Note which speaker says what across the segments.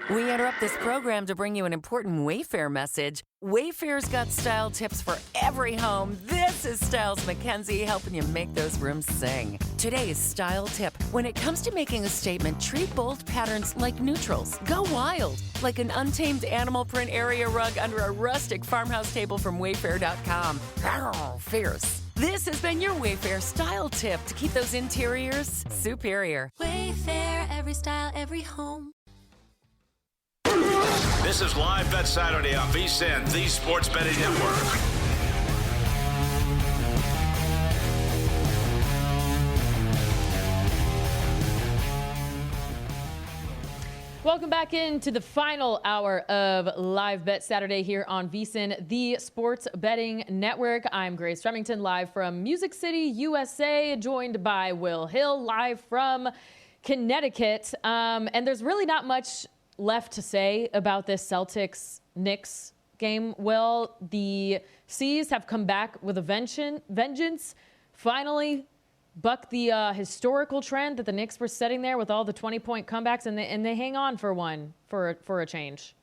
Speaker 1: We interrupt this program to bring you an important Wayfair message. Wayfair's got style tips for every home. This is Styles McKenzie helping you make those rooms sing. Today's style tip. When it comes to making a statement, treat bold patterns like neutrals. Go wild, like an untamed animal print area rug under a rustic farmhouse table from Wayfair.com. Arr, fierce. This has been your Wayfair style tip to keep those interiors superior.
Speaker 2: Wayfair, every style, every home.
Speaker 3: This is Live Bet Saturday on VSiN, the Sports Betting Network.
Speaker 4: Welcome back into the final hour of Live Bet Saturday here on VSiN, the Sports Betting Network. I'm Grace Remington, live from Music City, USA, joined by Will Hill, live from Connecticut. And there's really not much left to say about this Celtics-Knicks game. Will, the C's have come back with a vengeance, finally buck the historical trend that the Knicks were setting there with all the 20-point comebacks, and they hang on for a change.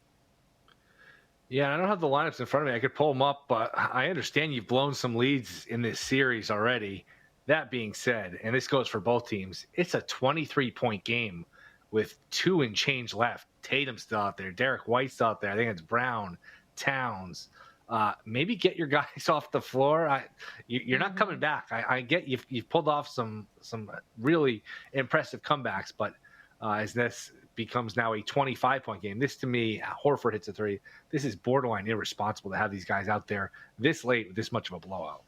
Speaker 5: Yeah, I don't have the lineups in front of me. I could pull them up, but I understand you've blown some leads in this series already. That being said, and this goes for both teams, it's a 23-point game with 2 and change left. Tatum's still out there. Derek White's out there. I think it's Brown, Towns. Maybe get your guys off the floor. You're not coming back. I get you've pulled off some really impressive comebacks, but as this becomes now a 25-point game, this to me, Horford hits a 3. This is borderline irresponsible to have these guys out there this late with this much of a blowout.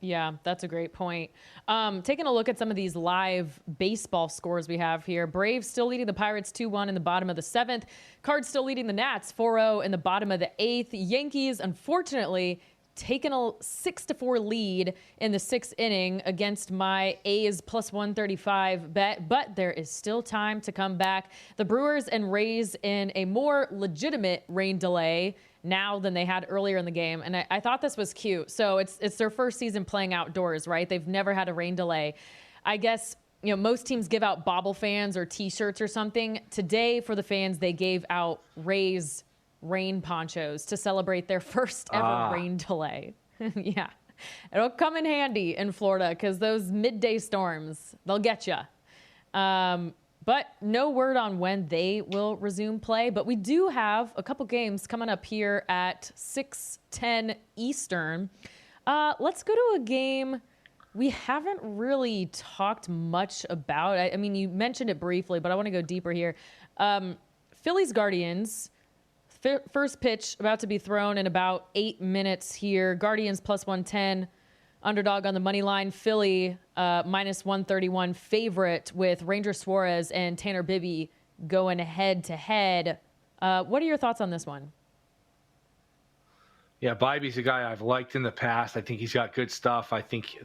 Speaker 4: Yeah, that's a great point. Taking a look at some of these live baseball scores we have here. Braves still leading the Pirates 2-1 in the bottom of the 7th. Cards still leading the Nats 4-0 in the bottom of the 8th. Yankees, unfortunately, taking a 6-4 lead in the 6th inning against my A's plus 135 bet, but there is still time to come back. The Brewers and Rays in a more legitimate rain delay now than they had earlier in the game. And I thought this was cute. So it's their first season playing outdoors, right? They've never had a rain delay. I guess, most teams give out bobble fans or T-shirts or something. Today, for the fans, they gave out Rays rain ponchos to celebrate their first ever rain delay. Yeah. It'll come in handy in Florida because those midday storms, they'll get you. But no word on when they will resume play. But we do have a couple games coming up here at 6:10 Eastern. Let's go to a game we haven't really talked much about. I mean, you mentioned it briefly, but I want to go deeper here. Phillies Guardians, first pitch about to be thrown in about 8 minutes here. Guardians plus 110. Underdog on the money line. Philly minus 131 favorite with Ranger Suarez and Tanner Bibby going head to head. What are your thoughts on this one?
Speaker 5: Yeah, Bibby's a guy I've liked in the past. I think he's got good stuff.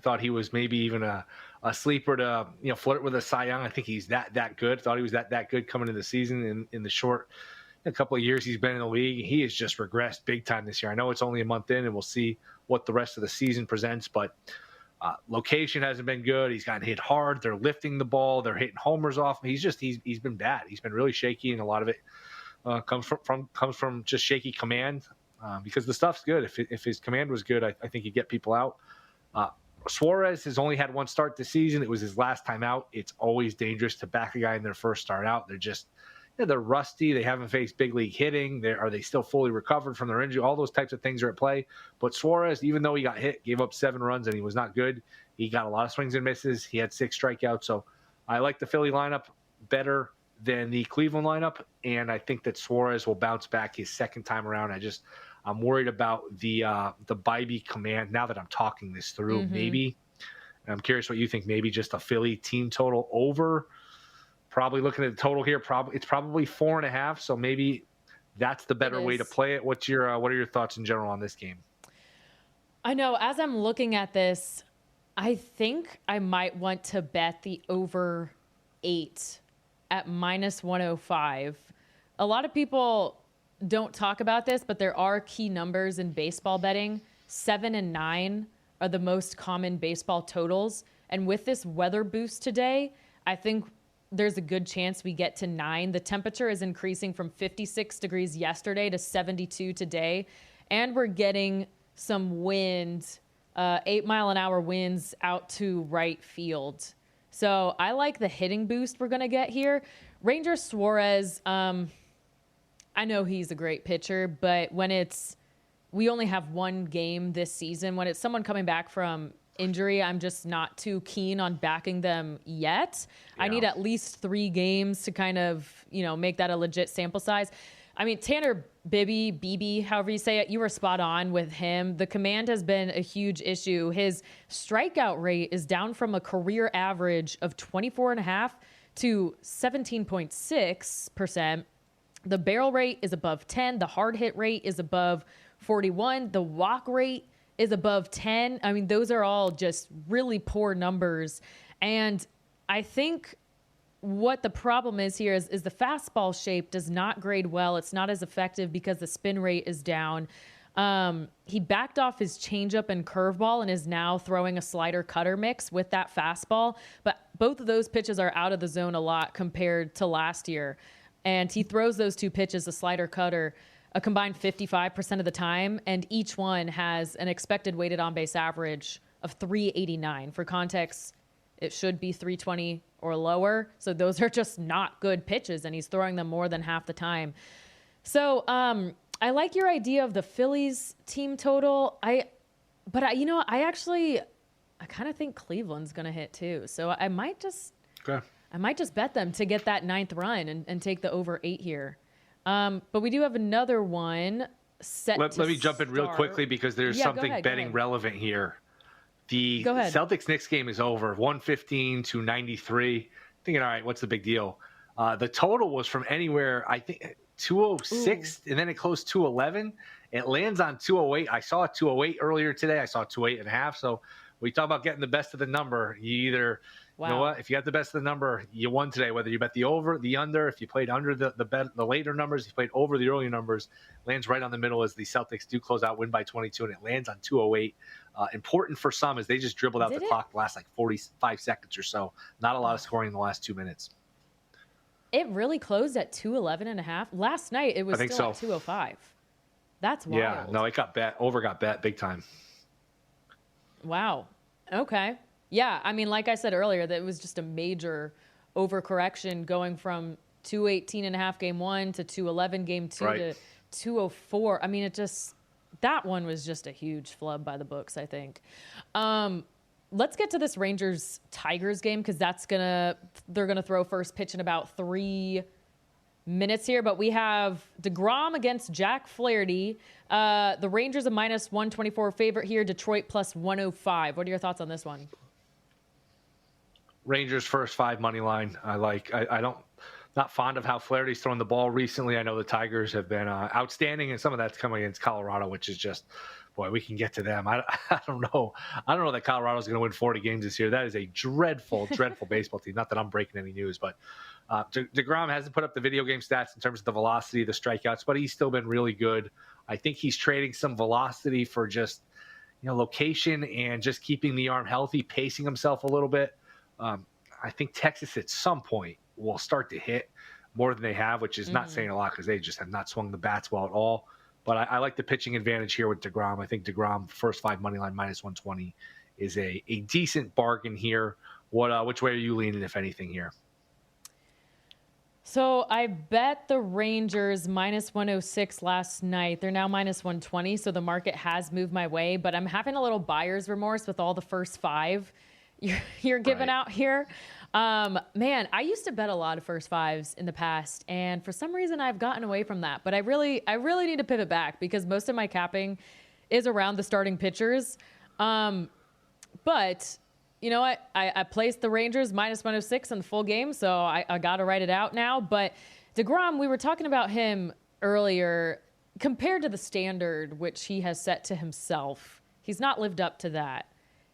Speaker 5: Thought he was maybe even a sleeper to flirt with a Cy Young. I think he's that good. Thought he was that good coming into the season in the short a couple of years he's been in the league. He has just regressed big time this year. I know it's only a month in, and we'll see what the rest of the season presents, but location hasn't been good. He's gotten hit hard. They're lifting the ball. They're hitting homers off. He's been bad. He's been really shaky, and a lot of it comes from just shaky command because the stuff's good. If his command was good, I think he'd get people out. Suarez has only had one start this season. It was his last time out. It's always dangerous to back a guy in their first start out. They're rusty. They haven't faced big league hitting. Are they still fully recovered from their injury? All those types of things are at play. But Suarez, even though he got hit, gave up 7 runs, and he was not good, he got a lot of swings and misses. He had 6 strikeouts. So I like the Philly lineup better than the Cleveland lineup, and I think that Suarez will bounce back his second time around. I'm worried about the Bibby command now that I'm talking this through. Mm-hmm. Maybe. And I'm curious what you think. Maybe just a Philly team total over. Probably looking at the total here, it's probably 4.5. So maybe that's the better way to play it. What are your thoughts in general on this game?
Speaker 4: I know as I'm looking at this, I think I might want to bet the over 8 at minus 105. A lot of people don't talk about this, but there are key numbers in baseball betting. 7 and 9 are the most common baseball totals. And with this weather boost today, I think there's a good chance we get to 9. The temperature is increasing from 56 degrees yesterday to 72 today. And we're getting some wind, 8-mile-an-hour winds out to right field. So I like the hitting boost we're going to get here. Ranger Suarez, I know he's a great pitcher, but we only have one game this season. When it's someone coming back from injury, I'm just not too keen on backing them yet. Yeah. I need at least 3 games to kind of, make that a legit sample size. I mean, Tanner Bibby, however you say it, you were spot on with him. The command has been a huge issue. His strikeout rate is down from a career average of 24.5 to 17.6%. The barrel rate is above 10. The hard hit rate is above 41. The walk rate is above 10. I mean, those are all just really poor numbers. And I think what the problem is here is the fastball shape does not grade well. It's not as effective because the spin rate is down. He backed off his changeup and curveball and is now throwing a slider cutter mix with that fastball. But both of those pitches are out of the zone a lot compared to last year. And he throws those 2 pitches, the slider cutter, a combined 55% of the time. And each one has an expected weighted on base average of 389. For context, it should be 320 or lower. So those are just not good pitches, and he's throwing them more than half the time. So I like your idea of the Phillies team total. I kind of think Cleveland's going to hit too. So I might just bet them to get that 9th run and take the over 8 here. But we do have another one set. Let me
Speaker 5: jump in real quickly because there's something betting relevant here. The Celtics-Knicks game is over, 115 to 93. Thinking, all right, what's the big deal? The total was from anywhere, I think, 206, and then it closed 211. It lands on 208. I saw a 208 earlier today. I saw 208.5. So we talk about getting the best of the number. You either, you know what, if you got the best of the number, you won today. Whether you bet the over, the under, if you played under the later numbers, if you played over the earlier numbers, lands right on the middle as the Celtics do close out, win by 22, and it lands on 208. Important for some as they just dribbled out clock the last 45 seconds or so. Not a lot of scoring in the last 2 minutes.
Speaker 4: It really closed at 211.5. Last night it was still at 205. That's wild.
Speaker 5: Yeah, no, it got bet. Over got bet big time.
Speaker 4: Wow. Okay. Yeah, I mean, like I said earlier, that it was just a major overcorrection going from 218.5 game 1 to 211 game 2 to 204. I mean, that one was just a huge flub by the books, I think. Let's get to this Rangers-Tigers game because they're gonna throw first pitch in about 3 minutes here. But we have DeGrom against Jack Flaherty. The Rangers a minus 124 favorite here. Detroit plus 105. What are your thoughts on this one?
Speaker 5: Rangers first 5 money line. Not fond of how Flaherty's thrown the ball recently. I know the Tigers have been outstanding, and some of that's coming against Colorado, which is just, boy, we can get to them. I don't know. I don't know that Colorado's going to win 40 games this year. That is a dreadful, dreadful baseball team. Not that I'm breaking any news, but DeGrom hasn't put up the video game stats in terms of the velocity, the strikeouts, but he's still been really good. I think he's trading some velocity for just, location and just keeping the arm healthy, pacing himself a little bit. I think Texas at some point will start to hit more than they have, which is not saying a lot because they just have not swung the bats well at all. But I like the pitching advantage here with DeGrom. I think DeGrom first 5 money line minus 120 is a decent bargain here. Which way are you leaning, if anything, here?
Speaker 4: So I bet the Rangers minus 106 last night. They're now minus 120, so the market has moved my way. But I'm having a little buyer's remorse with all the first 5 you're giving out here. Man, I used to bet a lot of first 5s in the past, and for some reason I've gotten away from that. But I really need to pivot back because most of my capping is around the starting pitchers. But you know what? I placed the Rangers minus 106 in the full game, so I got to write it out now. But DeGrom, we were talking about him earlier. Compared to the standard which he has set to himself, he's not lived up to that.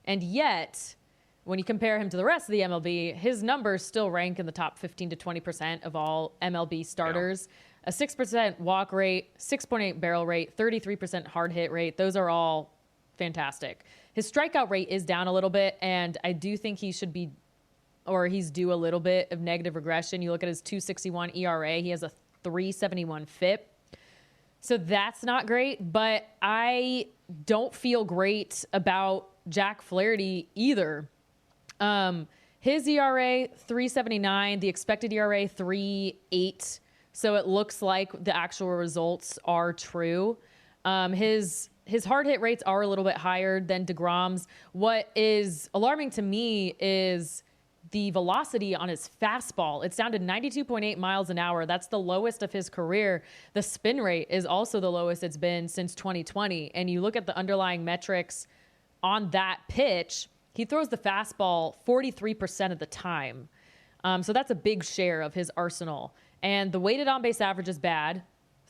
Speaker 4: And yet, when you compare him to the rest of the MLB, his numbers still rank in the top 15 to 20% of all MLB starters. Yeah. A 6% walk rate, 6.8 barrel rate, 33% hard hit rate. Those are all fantastic. His strikeout rate is down a little bit, and I do think he should be or he's due a little bit of negative regression. You look at his 2.61 ERA, he has a 3.71 FIP. So that's not great, but I don't feel great about Jack Flaherty either. His ERA, 3.79, the expected ERA, 3.8. So it looks like the actual results are true. His hard hit rates are a little bit higher than DeGrom's. What is alarming to me is the velocity on his fastball. It's down to 92.8 miles an hour. That's the lowest of his career. The spin rate is also the lowest it's been since 2020. And you look at the underlying metrics on that pitch, he throws the fastball 43% of the time. So that's a big share of his arsenal. And the weighted on-base average is bad,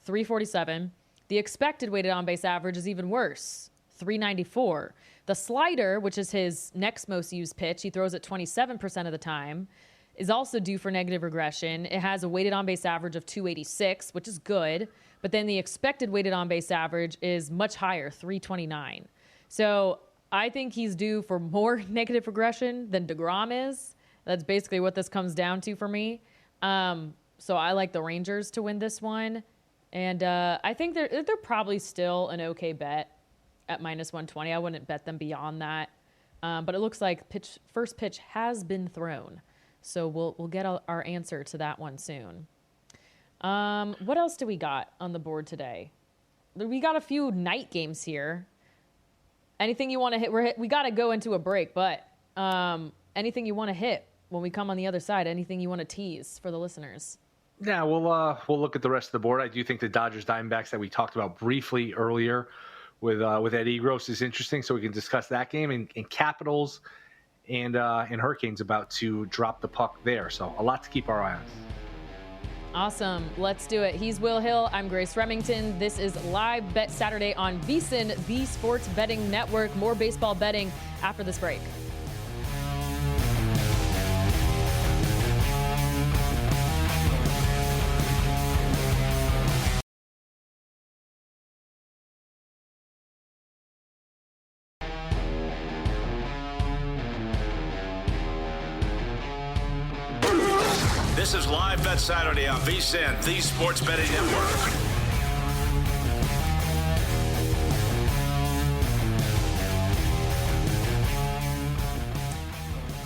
Speaker 4: 347. The expected weighted on-base average is even worse, 394. The slider, which is his next most used pitch, he throws it 27% of the time, is also due for negative regression. It has a weighted on-base average of 286, which is good. But then the expected weighted on-base average is much higher, 329. So I think he's due for more negative regression than DeGrom is. That's basically what this comes down to for me. So I like the Rangers to win this one. And I think they're probably still an okay bet at -120. I wouldn't bet them beyond that. But it looks like first pitch has been thrown. So we'll get our answer to that one soon. What else do we got on the board today? We got a few night games here. Anything you want to hit? We got to go into a break, but anything you want to hit when we come on the other side? Anything you want to tease for the listeners?
Speaker 5: Yeah, we'll look at the rest of the board. I do think the Dodgers Diamondbacks that we talked about briefly earlier with Ed Egros is interesting, so we can discuss that game. And Capitals and Hurricanes about to drop the puck there, so a lot to keep our eye on.
Speaker 4: Awesome. Let's do it. He's Will Hill. I'm Grace Remington. This is Live Bet Saturday on VSiN, the Sports Betting Network. More baseball betting after this break.
Speaker 3: This is Live Bet Saturday on VSiN, the Sports Betting Network.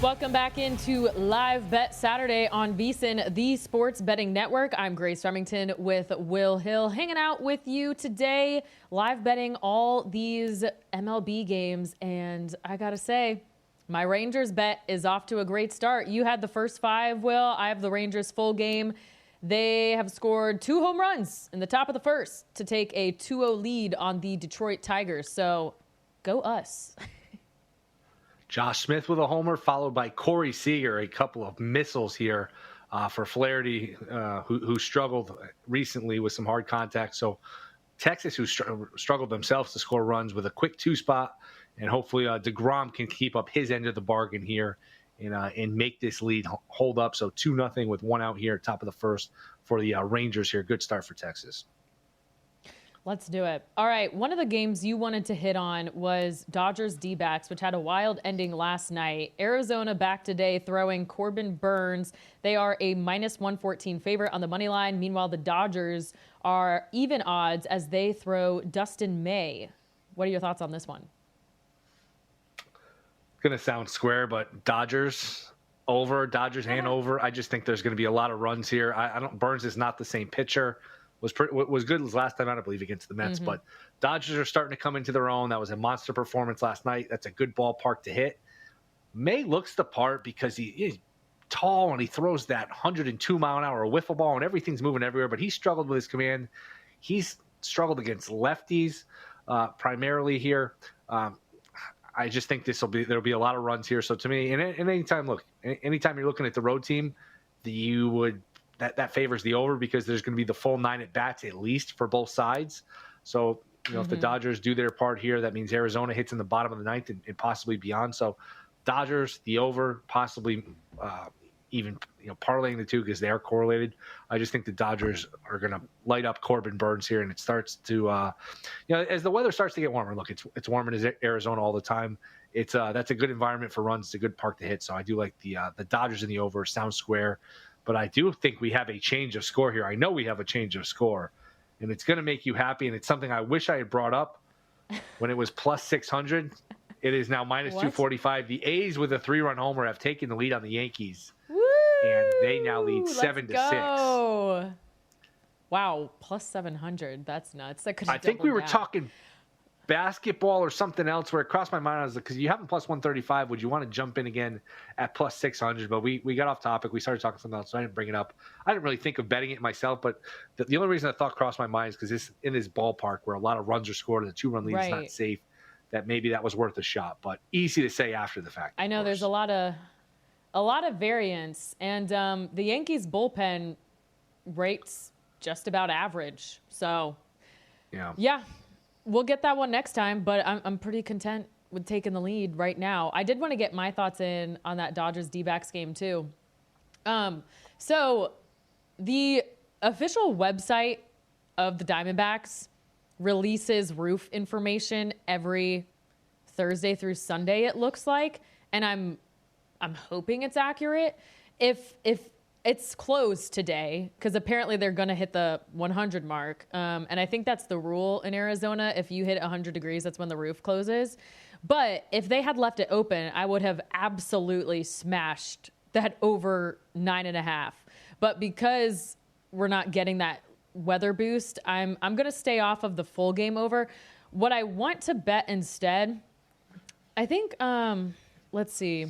Speaker 4: Welcome back into Live Bet Saturday on VSiN, the Sports Betting Network. I'm Grace Remington with Will Hill, hanging out with you today, live betting all these MLB games. And I got to say, my Rangers bet is off to a great start. You had the first five, Will. I have the Rangers full game. They have scored 2 home runs in the top of the first to take a 2-0 lead on the Detroit Tigers. So go us.
Speaker 5: Josh Smith with a homer, followed by Corey Seager, a couple of missiles here for Flaherty, who struggled recently with some hard contact. So Texas, who struggled themselves to score runs with a quick 2-spot. And hopefully DeGrom can keep up his end of the bargain here and make this lead hold up. So 2-0 with 1 out here, top of the first for the Rangers here. Good start for Texas.
Speaker 4: Let's do it. All right. One of the games you wanted to hit on was Dodgers D-backs, which had a wild ending last night. Arizona back today throwing Corbin Burns. They are a -114 favorite on the money line. Meanwhile, the Dodgers are even odds as they throw Dustin May. What are your thoughts on this one?
Speaker 5: Going to sound square, but Dodgers hand over. I just think there's going to be a lot of runs here. Burns is not the same pitcher. Was good as last time out, I believe, against the Mets. But Dodgers are starting to come into their own. That was a monster performance last night. That's a good ballpark to hit. May looks the part because he's tall and he throws that 102-mile-an-hour wiffle ball and everything's moving everywhere. But he struggled with his command. He's struggled against lefties primarily here. I just think there'll be a lot of runs here. So to me, and anytime you're looking at the road team, that favors the over because there's going to be the full 9 at bats at least for both sides. So if the Dodgers do their part here, that means Arizona hits in the bottom of the ninth and possibly beyond. So Dodgers, the over, possibly even parlaying the two because they are correlated. I just think the Dodgers are going to light up Corbin Burns here, and it starts to as the weather starts to get warmer. Look, it's warm in Arizona all the time. It's that's a good environment for runs. It's a good park to hit. So I do like the Dodgers in the over. Sounds square, but I do think we have a change of score here. I know we have a change of score, and it's going to make you happy. And it's something I wish I had brought up when it was plus 600. It is now minus 245. The A's with a 3-run homer have taken the lead on the Yankees.
Speaker 4: Woo!
Speaker 5: And they now lead 7-6.
Speaker 4: Wow, plus 700. That's nuts. That could.
Speaker 5: I think we were talking basketball or something else where it crossed my mind. I was like, because you have them plus 135, would you want to jump in again at plus 600? But we got off topic. We started talking something else, so I didn't bring it up. I didn't really think of betting it myself, but the only reason I thought crossed my mind is because it's in this ballpark where a lot of runs are scored and the 2-run lead is not safe. That maybe that was worth a shot, but easy to say after the fact.
Speaker 4: I know there's a lot of variance, and the Yankees bullpen rates just about average. So yeah, we'll get that one next time, but I'm pretty content with taking the lead right now. I did want to get my thoughts in on that Dodgers D-backs game too. So the official website of the Diamondbacks releases roof information every Thursday through Sunday, it looks like, and I'm hoping it's accurate. If it's closed today, because apparently they're going to hit the 100 mark, and I think that's the rule in Arizona. If you hit 100 degrees, that's when the roof closes. But if they had left it open, I would have absolutely smashed that over 9.5. But because we're not getting that weather boost, I'm going to stay off of the full game over. What I want to bet instead, I think, let's see.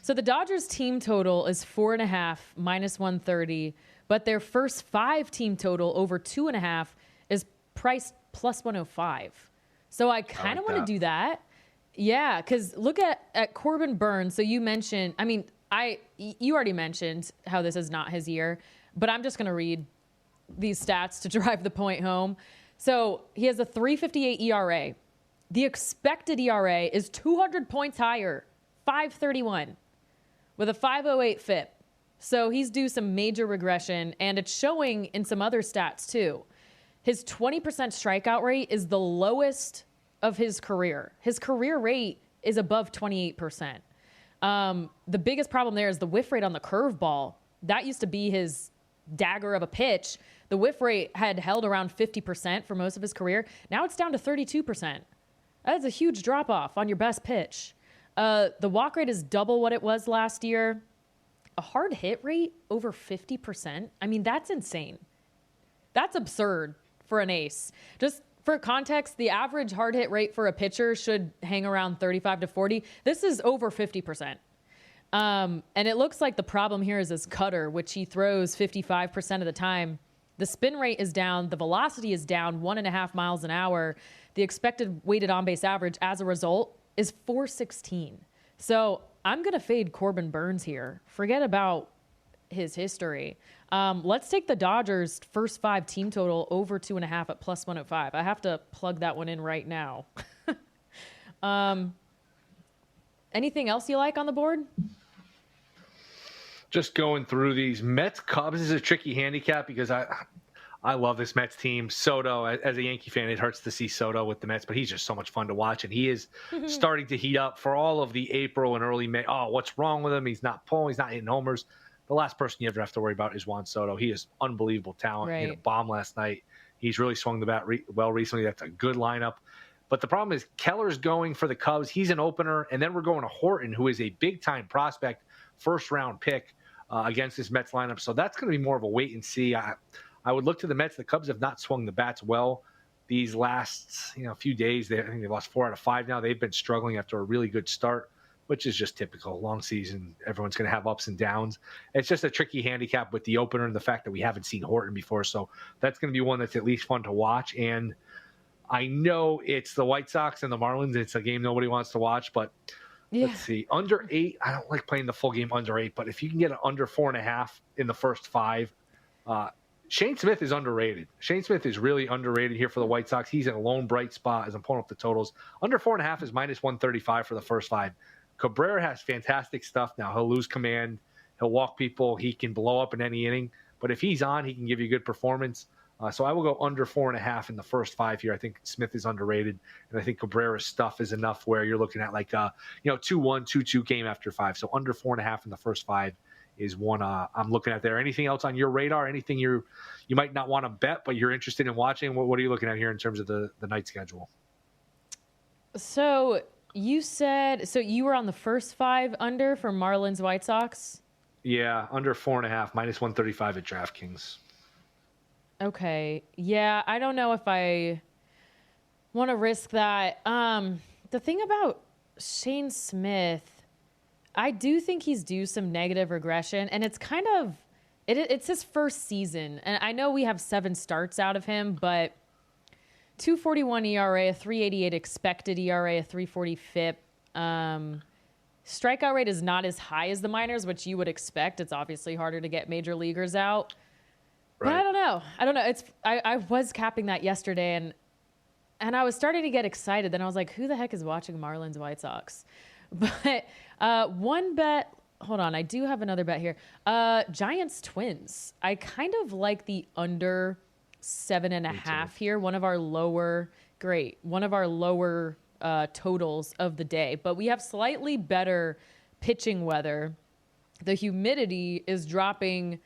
Speaker 4: So the Dodgers team total is 4.5 minus 130, but their first 5 team total over 2.5 is priced plus 105. So I kind of want to do that. Yeah, because look at Corbin Burns. So you mentioned, you already mentioned how this is not his year, but I'm just going to read these stats to drive the point home. So he has a 3.58 ERA. The expected ERA is 200 points higher, 5.31, with a 5.08 FIP. So he's due some major regression, and it's showing in some other stats too. His 20% strikeout rate is the lowest of his career. His career rate is above 28%. The biggest problem there is the whiff rate on the curveball. That used to be his dagger of a pitch. The whiff rate had held around 50% for most of his career. Now it's down to 32%. That's a huge drop off on your best pitch. The walk rate is double what it was last year. A hard hit rate over 50%. I mean, that's insane. That's absurd for an ace. Just for context, the average hard hit rate for a pitcher should hang around 35 to 40. This is over 50%. And it looks like the problem here is his cutter, which he throws 55% of the time. The spin rate is down. The velocity is down 1.5 miles an hour. The expected weighted on-base average as a result is 416. So I'm going to fade Corbin Burns here. Forget about his history. Let's take the Dodgers' first 5 team total over 2.5 at plus 105. I have to plug that one in right now. Anything else you like on the board?
Speaker 5: Just going through these Mets Cubs is a tricky handicap because I love this Mets team. Soto, as a Yankee fan, it hurts to see Soto with the Mets, but he's just so much fun to watch, and he is starting to heat up for all of the April and early May. Oh, what's wrong with him? He's not pulling. He's not hitting homers. The last person you ever have to worry about is Juan Soto. He is unbelievable talent.
Speaker 4: Right.
Speaker 5: He hit a bomb last night. He's really swung the bat well recently. That's a good lineup. But the problem is Keller's going for the Cubs. He's an opener, and then we're going to Horton, who is a big-time prospect, first-round pick against this Mets lineup. So that's going to be more of a wait and see. I would look to the Mets. The Cubs have not swung the bats well these last few days. I think they've lost 4 out of 5 now. They've been struggling after a really good start, which is just typical. Long season, everyone's going to have ups and downs. It's just a tricky handicap with the opener and the fact that we haven't seen Horton before. So that's going to be one that's at least fun to watch. And I know it's the White Sox and the Marlins. It's a game nobody wants to watch, but let's see. Under 8, I don't like playing the full game under 8, but if you can get an under 4.5 in the first 5, Shane Smith is underrated. Shane Smith is really underrated here for the White Sox. He's in a lone bright spot as I'm pulling up the totals. Under 4.5 is minus 135 for the first 5. Cabrera has fantastic stuff now. He'll lose command. He'll walk people. He can blow up in any inning. But if he's on, he can give you good performance. So I will go under 4.5 in the first 5 here. I think Smith is underrated, and I think Cabrera's stuff is enough where you're looking at like 2-1, 2-2 game after 5. So under 4.5 in the first 5 is one I'm looking at there. Anything else on your radar? Anything you might not want to bet, but you're interested in watching? What are you looking at here in terms of the night schedule?
Speaker 4: So you said you were on the first 5 under for Marlins White Sox?
Speaker 5: Yeah, under 4.5, minus 135 at DraftKings.
Speaker 4: Okay. Yeah, I don't know if I want to risk that. The thing about Shane Smith, I do think he's due some negative regression, and it's kind of it's his first season. And I know we have 7 starts out of him, but 2.41 ERA, a 3.88 expected ERA, a 3.40 FIP. Strikeout rate is not as high as the minors, which you would expect. It's obviously harder to get major leaguers out. But I don't know. I was capping that yesterday, and I was starting to get excited. Then I was like, who the heck is watching Marlins White Sox? But one bet, hold on, I do have another bet here. Giants Twins. I kind of like the under 7.5 here. One of our lower totals of the day. But we have slightly better pitching weather. The humidity is dropping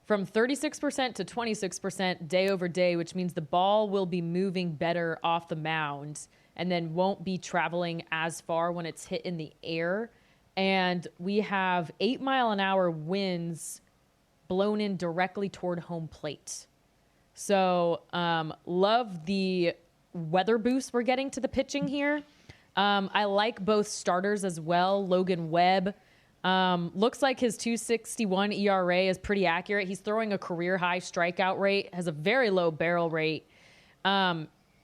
Speaker 4: from 36% to 26% day over day, which means the ball will be moving better off the mound and then won't be traveling as far when it's hit in the air. And we have 8-mile-an-hour winds blown in directly toward home plate. So love the weather boost we're getting to the pitching here. I like both starters as well. Logan Webb. Looks like his 2.61 ERA is pretty accurate. He's throwing a career high strikeout rate, has a very low barrel rate.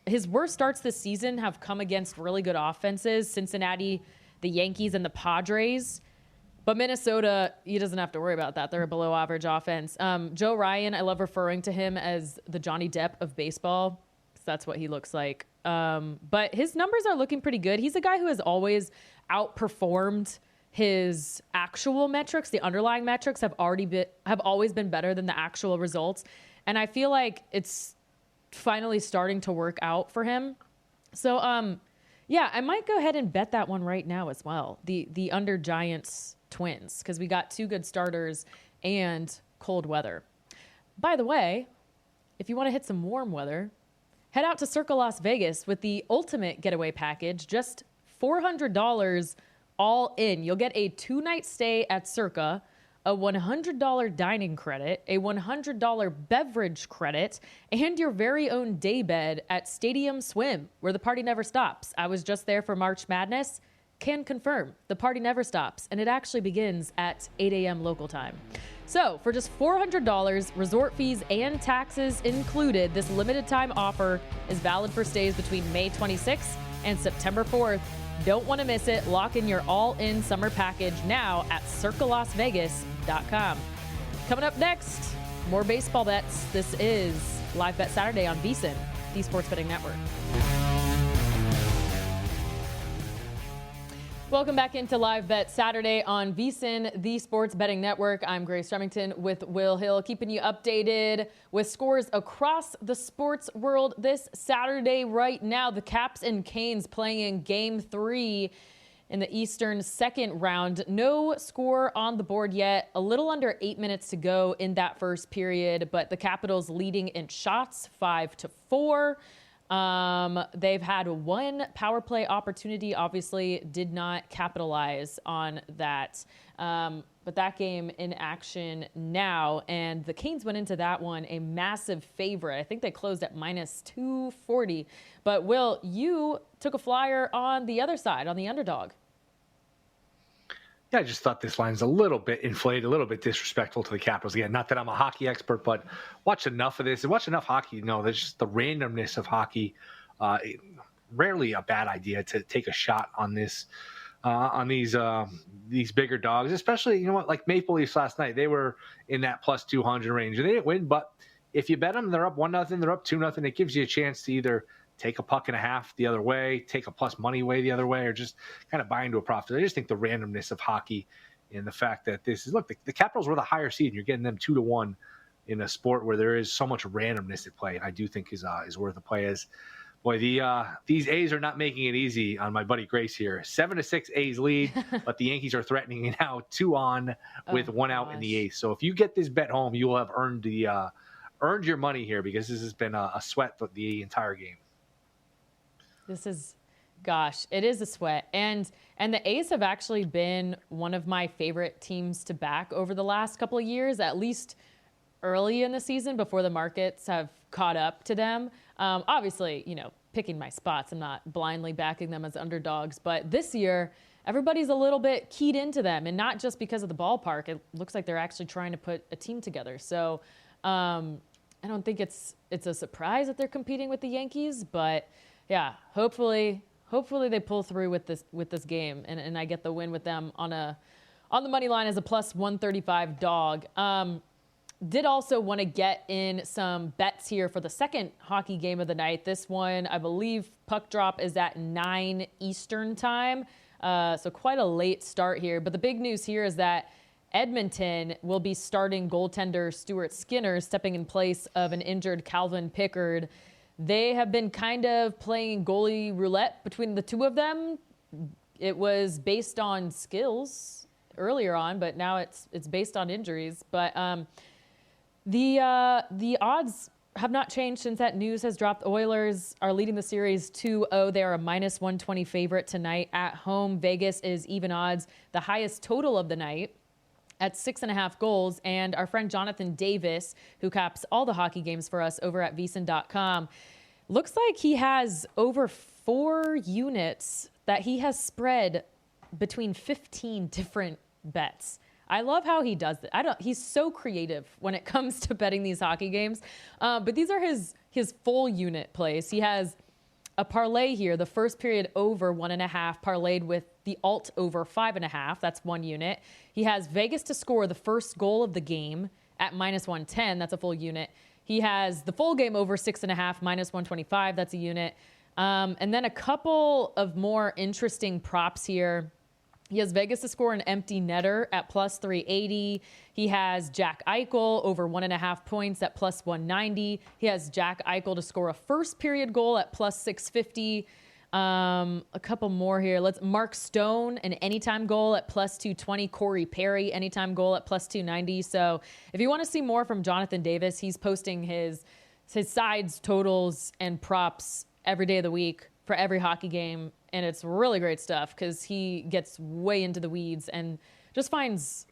Speaker 4: His worst starts this season have come against really good offenses, Cincinnati, the Yankees, and the Padres. But Minnesota, he doesn't have to worry about that. They're a below average offense. Joe Ryan, I love referring to him as the Johnny Depp of baseball. That's what he looks like. But his numbers are looking pretty good. He's a guy who has always outperformed his actual metrics. The underlying metrics have always been better than the actual results. And I feel like it's finally starting to work out for him. So, yeah, I might go ahead and bet that one right now as well. The under Giants Twins, because we got 2 good starters and cold weather. By the way, if you want to hit some warm weather, head out to Circa Las Vegas with the ultimate getaway package, just $400 all in. You'll get a 2-night stay at Circa, a $100 dining credit, a $100 beverage credit, and your very own daybed at Stadium Swim, where the party never stops. I was just there for March Madness. Can confirm, the party never stops, and it actually begins at 8 a.m. local time. So, for just $400, resort fees and taxes included, this limited time offer is valid for stays between May 26th and September 4th. Don't want to miss it. Lock in your all-in summer package now at circalasvegas.com. Coming up next, more baseball bets. This is Live Bet Saturday on VSiN, the Sports Betting Network. Welcome back into Live Bet Saturday on VSiN, the Sports Betting Network. I'm Grace Remington with Will Hill, keeping you updated with scores across the sports world this Saturday. Right now, the Caps and Canes playing in Game 3 in the Eastern second round. No score on the board yet. A little under 8 minutes to go in that first period, but the Capitals leading in shots 5-4. They've had 1 power play opportunity, obviously did not capitalize on that. But that game in action now, and the Canes went into that one a massive favorite. I think they closed at minus 240. But Will, you took a flyer on the other side, on the underdog.
Speaker 5: Yeah, I just thought this line's a little bit inflated, a little bit disrespectful to the Capitals. Again, not that I'm a hockey expert, but watch enough of this and watch enough hockey. There's just the randomness of hockey. Rarely a bad idea to take a shot on this, on these bigger dogs, especially, like Maple Leafs last night. They were in that plus 200 range and they didn't win, but if you bet them, they're up 1-0, they're up 2-0. It gives you a chance to either take a $1.50 the other way, take a plus money way the other way, or just kind of buy into a profit. I just think the randomness of hockey And the fact that the Capitals were the higher seed, and you're getting them 2-1 in a sport where there is so much randomness at play, I do think is worth a play. As boy, these A's are not making it easy on my buddy Grace here. 7-6 A's lead, but the Yankees are threatening it now 2 on with 1 out in the 8th. So if you get this bet home, you will have earned your money here, because this has been a sweat for the entire game.
Speaker 4: It is a sweat. And the A's have actually been one of my favorite teams to back over the last couple of years, at least early in the season before the markets have caught up to them. Obviously, picking my spots, I'm not blindly backing them as underdogs, but this year everybody's a little bit keyed into them, and not just because of the ballpark. It looks like they're actually trying to put a team together. So I don't think it's a surprise that they're competing with the Yankees, but yeah, hopefully they pull through with this game, and I get the win with them on the money line as a plus 135 dog. Did also want to get in some bets here for the second hockey game of the night. This one, I believe, puck drop is at 9 Eastern time. So quite a late start here. But the big news here is that Edmonton will be starting goaltender Stuart Skinner, stepping in place of an injured Calvin Pickard. They have been kind of playing goalie roulette between the two of them. It was based on skills earlier on, but now it's based on injuries. But the odds have not changed since that news has dropped. Oilers are leading the series 2-0. They are a minus 120 favorite tonight at home. Vegas is even odds, the highest total of the night at 6.5 goals. And our friend Jonathan Davis, who caps all the hockey games for us over at vsin.com, looks like he has over 4 units that he has spread between 15 different bets. I love how he does it. He's so creative when it comes to betting these hockey games. But these are his full unit plays. He has a parlay here, the first period over 1.5, parlayed with the alt over 5.5. That's 1 unit. He has Vegas to score the first goal of the game at minus 110. That's a full unit. He has the full game over 6.5, minus 125. That's a unit. And then a couple of more interesting props here. He has Vegas to score an empty netter at plus 380. He has Jack Eichel over 1.5 points at plus 190. He has Jack Eichel to score a first period goal at plus 650. A couple more here. Mark Stone, an anytime goal at plus 220. Corey Perry, anytime goal at plus 290. So if you want to see more from Jonathan Davis, he's posting his sides, totals, and props every day of the week for every hockey game. And it's really great stuff because he gets way into the weeds and just finds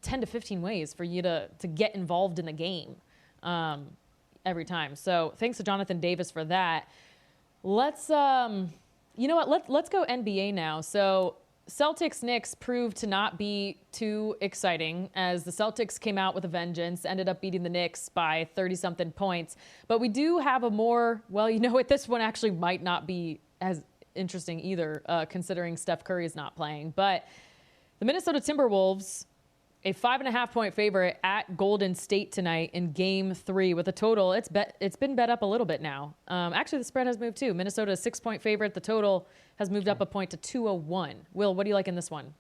Speaker 4: 10 to 15 ways for you to get involved in the game every time. So thanks to Jonathan Davis for that. Let's, you know what? Let's go NBA now. So Celtics-Knicks proved to not be too exciting as the Celtics came out with a vengeance, ended up beating the Knicks by 30-something points. But we do have a more, well, you know what? This one actually might not be as interesting either, considering Steph Curry is not playing. But the Minnesota Timberwolves, a 5.5-point favorite at Golden State tonight in Game 3 with a total. It's been bet up a little bit now. Actually, the spread has moved too. Minnesota, 6-point favorite. The total has moved up a point to 201. Will, what do you like in this one?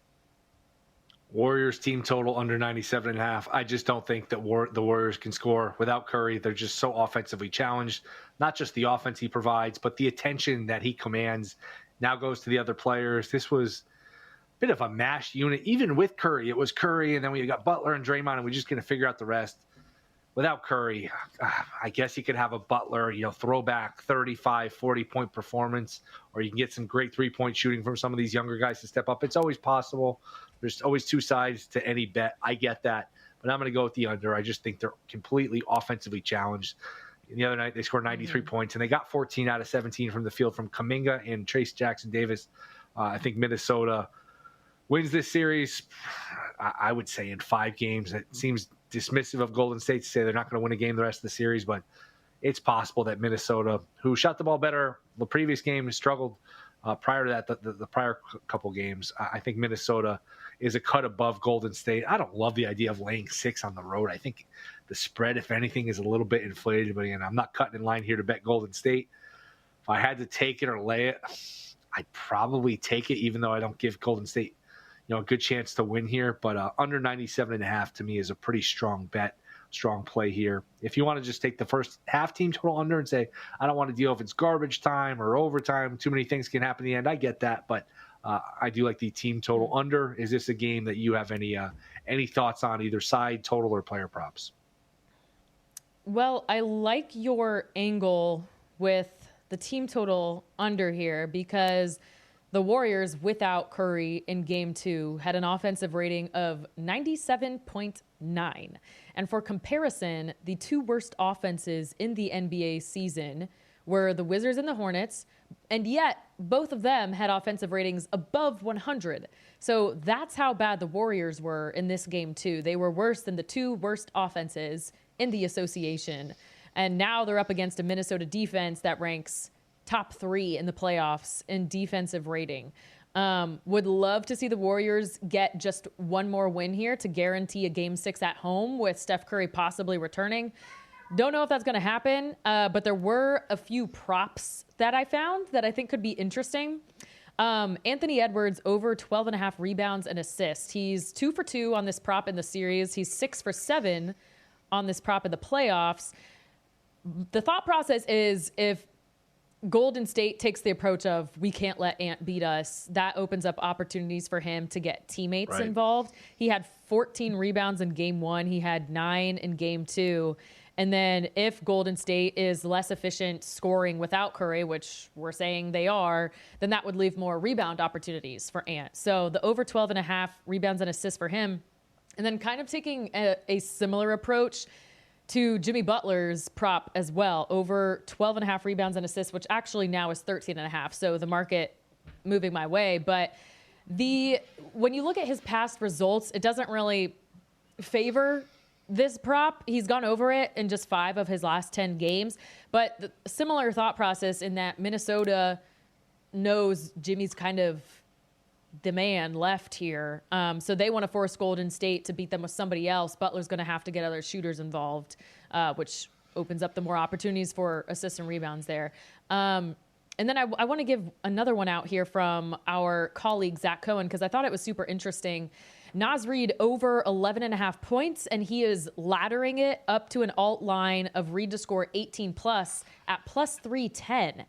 Speaker 5: Warriors team total under 97.5. I just don't think that the Warriors can score without Curry. They're just so offensively challenged. Not just the offense he provides, but the attention that he commands now goes to the other players. This was a bit of a mashed unit. Even with Curry, it was Curry, and then we got Butler and Draymond, and we're just going to figure out the rest. Without Curry, I guess you could have a Butler, throwback 35, 40-point performance, or you can get some great three-point shooting from some of these younger guys to step up. It's always possible. There's always two sides to any bet. I get that, but I'm going to go with the under. I just think they're completely offensively challenged. The other night, they scored 93 points, and they got 14 out of 17 from the field from Kuminga and Trace Jackson-Davis. I think Minnesota wins this series, I would say, in 5 games. It seems dismissive of Golden State to say they're not going to win a game the rest of the series, but it's possible that Minnesota, who shot the ball better the previous game, struggled prior to that, the prior couple games. I think Minnesota is a cut above Golden State. I don't love the idea of laying 6 on the road. I think the spread, if anything, is a little bit inflated, but again, I'm not cutting in line here to bet Golden State. If I had to take it or lay it, I'd probably take it, even though I don't give Golden State a good chance to win here. But under 97.5 to me is a pretty strong bet, strong play here. If you want to just take the first half team total under and say, I don't want to deal if it's garbage time or overtime, too many things can happen in the end. I get that, but I do like the team total under. Is this a game that you have any thoughts on either side, total or player props?
Speaker 4: Well, I like your angle with the team total under here because the Warriors without Curry in game 2 had an offensive rating of 97.9. And for comparison, the two worst offenses in the NBA season were the Wizards and the Hornets, and yet both of them had offensive ratings above 100. So that's how bad the Warriors were in this game too. They were worse than the two worst offenses in the association. And now they're up against a Minnesota defense that ranks top 3 in the playoffs in defensive rating. Would love to see the Warriors get just one more win here to guarantee a game 6 at home with Steph Curry possibly returning. Don't know if that's going to happen, but there were a few props that I found that I think could be interesting. Anthony Edwards over 12.5 rebounds and assists. He's 2 for 2 on this prop in the series. He's 6 for 7 on this prop in the playoffs. The thought process is if Golden State takes the approach of we can't let Ant beat us, that opens up opportunities for him to get teammates involved. He had 14 rebounds in game 1. He had 9 in game 2. And then if Golden State is less efficient scoring without Curry, which we're saying they are, then that would leave more rebound opportunities for Ant. So the over 12.5 rebounds and assists for him. And then kind of taking a similar approach to Jimmy Butler's prop as well, over 12.5 rebounds and assists, which actually now is 13.5. So the market moving my way. But when you look at his past results, it doesn't really favor this prop. He's gone over it in just 5 of his last 10 games. But the similar thought process in that Minnesota knows Jimmy's kind of the man left here. So they want to force Golden State to beat them with somebody else. Butler's going to have to get other shooters involved, which opens up the more opportunities for assists and rebounds there. And then I want to give another one out here from our colleague, Zach Cohen, because I thought it was super interesting. Naz Reid over 11.5 points, and he is laddering it up to an alt line of Reid to score 18 plus at plus 310.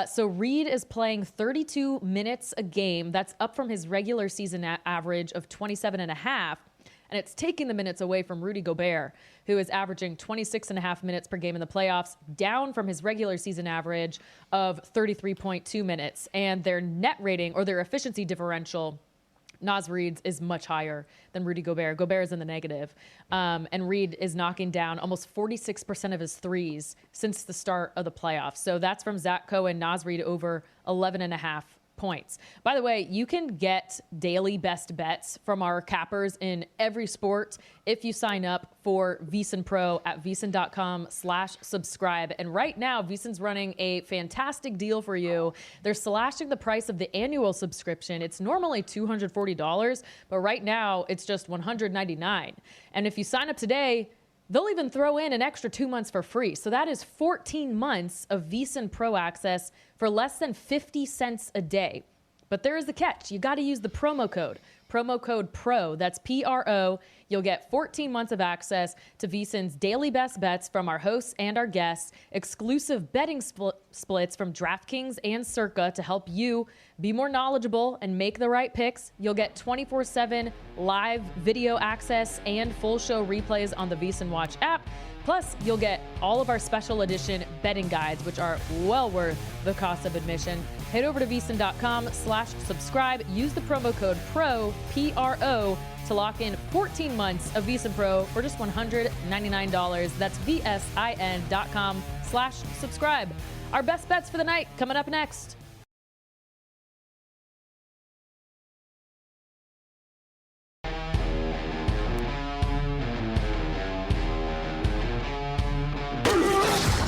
Speaker 4: So Reid is playing 32 minutes a game. That's up from his regular season average of 27.5. And it's taking the minutes away from Rudy Gobert, who is averaging 26.5 minutes per game in the playoffs, down from his regular season average of 33.2 minutes. And their net rating or their efficiency differential, Naz Reid's, is much higher than Rudy Gobert. Gobert is in the negative. And Reid is knocking down almost 46% of his threes since the start of the playoffs. So that's from Zach Cohen, Naz Reid over 11.5 points. By the way, you can get daily best bets from our cappers in every sport if you sign up for VSiN Pro at VSiN.com/subscribe. And right now, VSiN's running a fantastic deal for you. They're slashing the price of the annual subscription. It's normally $240, but right now it's just $199. And if you sign up today, they'll even throw in an extra 2 months for free. So that is 14 months of VSiN Pro access for less than 50 cents a day. But there is the catch. You got to use the promo code PRO. That's PRO. You'll get 14 months of access to VSiN's daily best bets from our hosts and our guests, exclusive betting splits from DraftKings and Circa to help you be more knowledgeable and make the right picks. You'll get 24/7 live video access and full show replays on the VSiN Watch app. Plus, you'll get all of our special edition betting guides, which are well worth the cost of admission. Head over to VSiN.com/subscribe. Use the promo code PRO, PRO, to lock in 14 months of VSiN Pro for just $199. That's VSIN.com/subscribe. Our best bets for the night coming up next.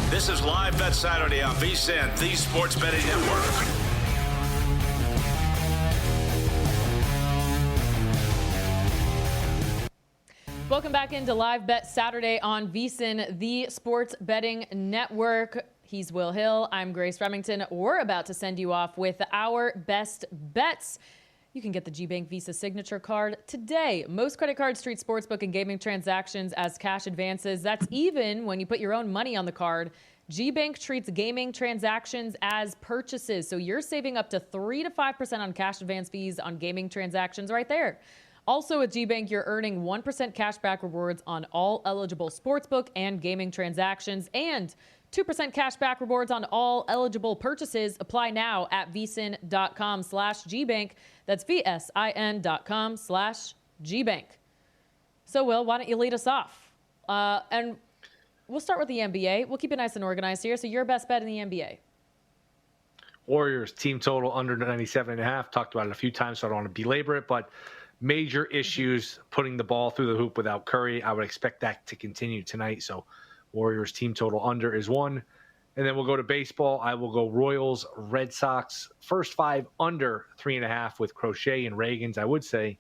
Speaker 3: This is Live Bet Saturday on VSiN, the Sports Betting Network.
Speaker 4: Welcome back into Live Bet Saturday on VSiN, the Sports Betting Network. He's Will Hill. I'm Grace Remington. We're about to send you off with our best bets. You can get the GBank Visa Signature Card today. Most credit cards treat sportsbook and gaming transactions as cash advances. That's even when you put your own money on the card. GBank treats gaming transactions as purchases. So you're saving up to 3 to 5% on cash advance fees on gaming transactions right there. Also with GBank, you're earning 1% cash back rewards on all eligible sportsbook and gaming transactions, and 2% cash back rewards on all eligible purchases. Apply now at vsin.com/GBank. That's VSIN.com/GBank. So, Will, why don't you lead us off? And we'll start with the NBA. We'll keep it nice and organized here. So your best bet in the NBA.
Speaker 5: Warriors team total under 97.5. Talked about it a few times, so I don't want to belabor it, but major issues putting the ball through the hoop without Curry. I would expect that to continue tonight. So Warriors team total under is one. And then we'll go to baseball. I will go Royals, Red Sox. First 5 under 3.5 with Crochet and Reagans. I would say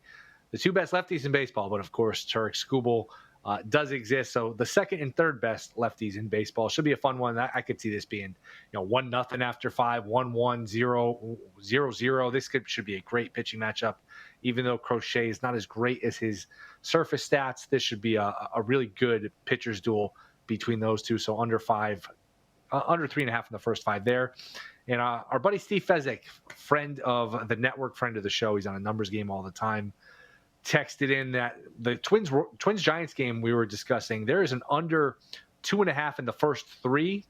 Speaker 5: the 2 best lefties in baseball, but of course, Turek Skubal does exist. So the second and third best lefties in baseball should be a fun one. I could see this being, 1-0 after 5, 1-1, 0-0. This should be a great pitching matchup. Even though Crochet is not as great as his surface stats, this should be a really good pitcher's duel between those two. So under 3.5 in the first 5 there. And our buddy Steve Fezzik, friend of the network, friend of the show, he's on a numbers game all the time, texted in that the Twins Giants game we were discussing, there is an under 2.5 in the first 3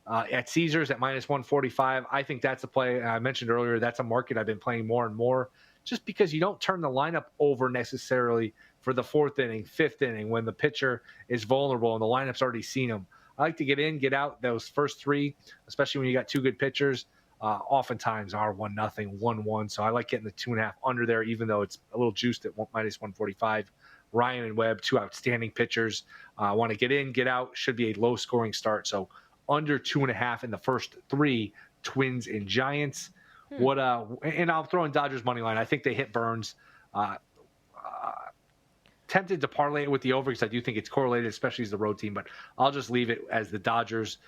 Speaker 5: at Caesars at -145. I think that's a play. I mentioned earlier, that's a market I've been playing more and more, just because you don't turn the lineup over necessarily for the 4th inning, 5th inning, when the pitcher is vulnerable and the lineup's already seen him. I like to get in, get out those first 3, especially when you got 2 good pitchers. Oftentimes are 1-0, 1-1. So I like getting the 2.5 under there, even though it's a little juiced at -145. Ryan and Webb, 2 outstanding pitchers. Want to get in, get out. Should be a low scoring start. So under 2.5 in the first 3, Twins and Giants. And I'll throw in Dodgers money line. I think they hit Burns. Tempted to parlay it with the over because I do think it's correlated, especially as the road team, but I'll just leave it as the Dodgers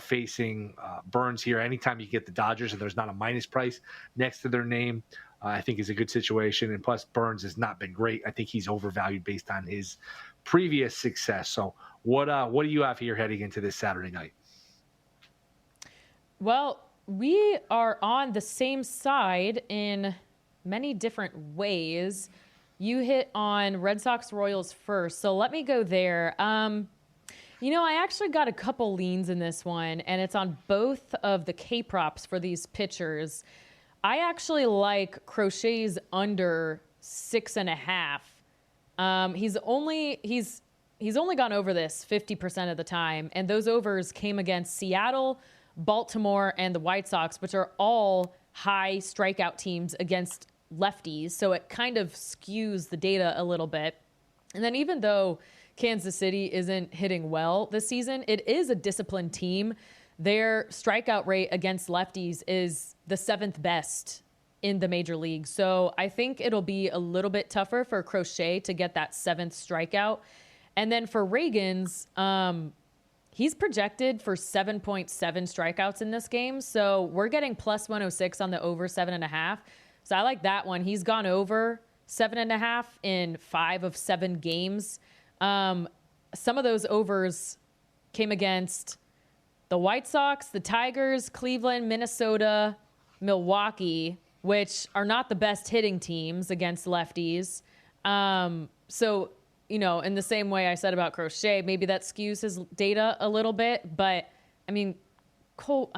Speaker 5: facing Burns here. Anytime you get the Dodgers and there's not a minus price next to their name, I think is a good situation. And plus, Burns has not been great. I think he's overvalued based on his previous success. So what do you have here heading into this Saturday night?
Speaker 4: Well, we are on the same side in many different ways. You hit on Red Sox Royals first, so let me go there. I actually got a couple leans in this one, and it's on both of the K props for these pitchers. I actually like Crochet's under 6.5. He's only gone over this 50% of the time, and those overs came against Seattle, Baltimore, and the White Sox, which are all high strikeout teams against lefties, so it kind of skews the data a little bit. And then even though Kansas City isn't hitting well this season, it is a disciplined team. Their strikeout rate against lefties is the 7th best in the major league. So I think it'll be a little bit tougher for Crochet to get that 7th strikeout. And then for Reagans, he's projected for 7.7 strikeouts in this game. So we're getting +106 on the over 7.5. So I like that one. He's gone over 7.5 in 5 of 7 games. Some of those overs came against the White Sox, the Tigers, Cleveland, Minnesota, Milwaukee, which are not the best hitting teams against lefties. So, in the same way I said about Crochet, maybe that skews his data a little bit. But, Cole,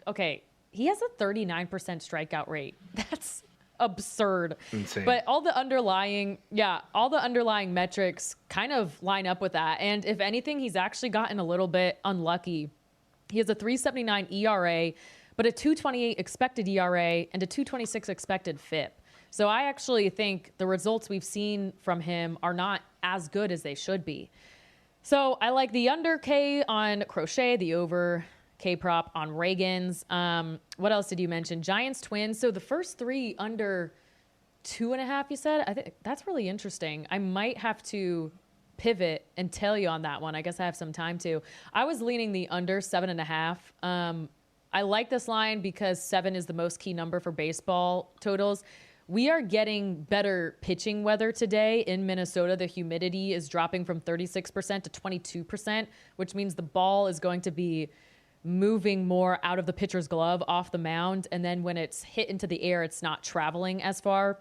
Speaker 4: okay, he has a 39% strikeout rate. That's absurd.
Speaker 5: Insane.
Speaker 4: But all the underlying metrics kind of line up with that. And if anything, he's actually gotten a little bit unlucky. He has a 3.79 ERA, but a 2.28 expected ERA and a 2.26 expected FIP. So I actually think the results we've seen from him are not as good as they should be. So I like the under K on Crochet, the over K prop on Reagans. What else did you mention? Giants, Twins. So the first 3 under 2.5, you said? I think that's really interesting. I might have to pivot and tell you on that one. I guess I have some time to. I was leaning the under 7.5. I like this line because 7 is the most key number for baseball totals. we are getting better pitching weather today in Minnesota. The humidity is dropping from 36% to 22%, which means the ball is going to be moving more out of the pitcher's glove off the mound. And then when it's hit into the air, it's not traveling as far.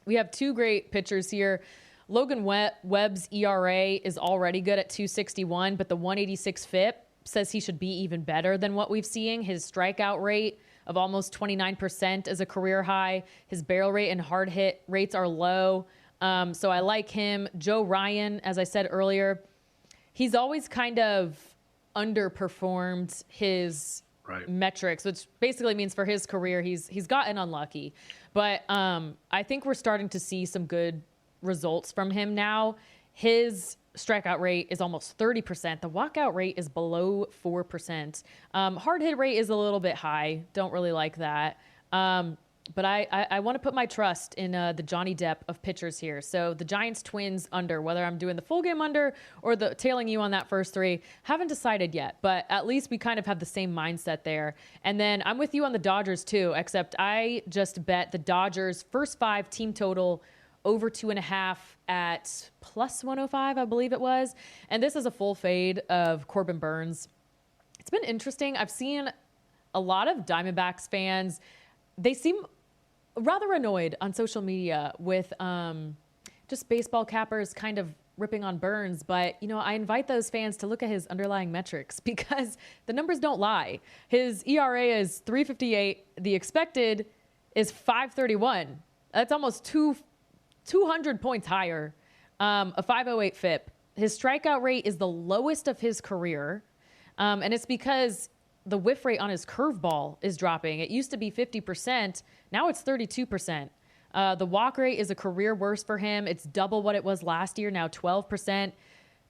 Speaker 4: We have two great pitchers here. Logan Webb's ERA is already good at 2.61, but the 1.86 FIP says he should be even better than what we've seen. His strikeout rate of almost 29% is a career high. His barrel rate and hard hit rates are low. So I like him. Joe Ryan, as I said earlier, he's always kind of underperformed his metrics, which basically means for his career, he's gotten unlucky. But I think we're starting to see some good results from him now. His strikeout rate is almost 30%. The walkout rate is below 4%. Hard hit rate is a little bit high. Don't really like that. But I want to put my trust in the Johnny Depp of pitchers here. So the Giants Twins under, whether I'm doing the full game under or the tailing you on that first three, haven't decided yet. But at least we kind of have the same mindset there. And then I'm with you on the Dodgers too, except I just bet the Dodgers first 5 team total over 2.5 at plus 105, I believe it was. And this is a full fade of Corbin Burns. It's been interesting. I've seen a lot of Diamondbacks fans. They seem rather annoyed on social media with just baseball cappers kind of ripping on Burns. But, I invite those fans to look at his underlying metrics because the numbers don't lie. His ERA is 3.58. The expected is 5.31. That's almost 200 points higher, a 5.08 FIP. His strikeout rate is the lowest of his career, and it's because the whiff rate on his curveball is dropping. It used to be 50%. Now it's 32%. The walk rate is a career worst for him. It's double what it was last year, now 12%.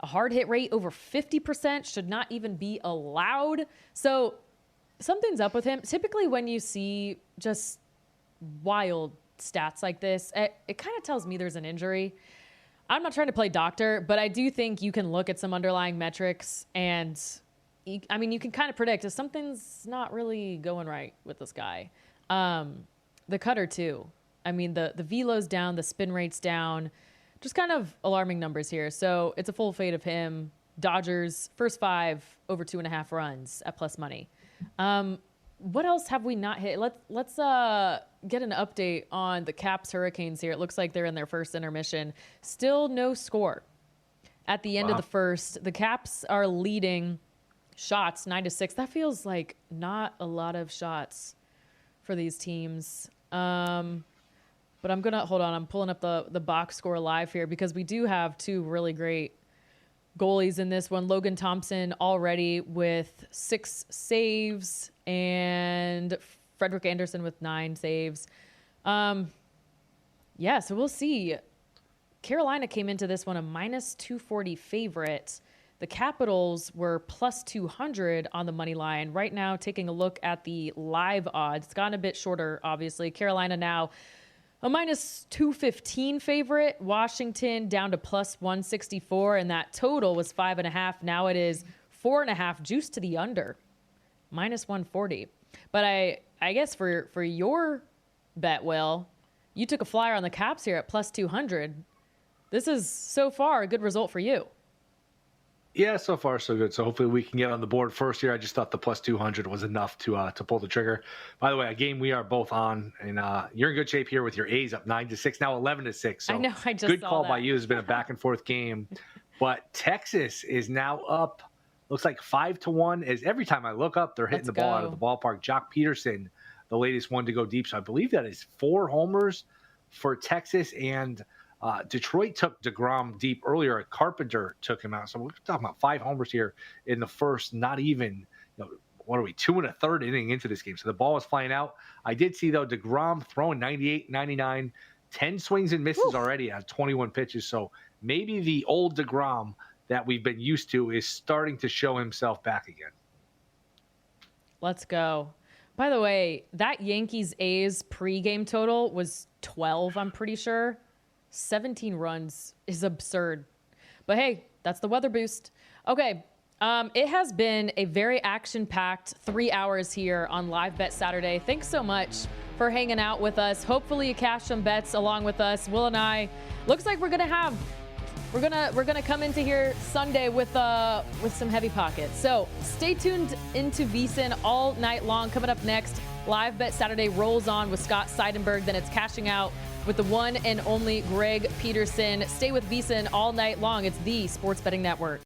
Speaker 4: A hard hit rate over 50% should not even be allowed. So something's up with him. Typically when you see just wild stats like this, it kind of tells me there's an injury. I'm not trying to play doctor, but I do think you can look at some underlying metrics and you can kind of predict if something's not really going right with this guy. The cutter too. The velo's down, the spin rate's down, just kind of alarming numbers here. So it's a full fade of him. Dodgers first 5 over 2.5 runs at plus money. What else have we not hit? Let's get an update on the Caps Hurricanes here. It looks like they're in their first intermission. Still no score at the end of the first. The Caps are leading shots 9-6. That feels like not a lot of shots for these teams. But I'm gonna hold on. I'm pulling up the box score live here because we do have 2 really great goalies in this one. Logan Thompson already with 6 saves and Frederick Anderson with 9 saves. So we'll see. Carolina came into this one a minus 240 favorite. The Capitals were plus 200 on the money line. Right now, taking a look at the live odds, it's gotten a bit shorter, obviously. Carolina now a minus 215 favorite. Washington down to plus 164, and that total was 5.5. Now it is 4.5, juice to the under, minus 140. But I guess for your bet, Will, you took a flyer on the Caps here at plus 200. This is so far a good result for you.
Speaker 5: Yeah, so far so good. So hopefully we can get on the board first here. I just thought the plus 200 was enough to pull the trigger. By the way, a game we are both on, and you're in good shape here with your A's up 9-6, now 11-6. So
Speaker 4: I know, I just
Speaker 5: good
Speaker 4: saw
Speaker 5: call
Speaker 4: that.
Speaker 5: by you. It's been a back and forth game, but Texas is now up. Looks like 5-1. As every time I look up, they're hitting the ball out of the ballpark. Jock Peterson, the latest one to go deep. So I believe that is 4 homers for Texas, and Detroit took DeGrom deep earlier. Carpenter took him out. So we're talking about 5 homers here in the first, not even, what are we, 2 1/3 inning into this game. So the ball was flying out. I did see, though, DeGrom throwing 98, 99, 10 swings and misses already at 21 pitches. So maybe the old DeGrom that we've been used to is starting to show himself back again.
Speaker 4: Let's go. By the way, that Yankees-A's pregame total was 12, I'm pretty sure. 17 runs is absurd. But hey, that's the weather boost. Okay, it has been a very action-packed 3 hours here on Live Bet Saturday. Thanks so much for for hanging out with us. Hopefully you cash some bets along with us. Will and I, looks like we're gonna come into here Sunday with some heavy pockets. So stay tuned into VSiN all night long. Coming up next, Live Bet Saturday rolls on with Scott Seidenberg. Then it's cashing out with the one and only Greg Peterson. Stay with VSiN all night long. It's the Sports Betting Network.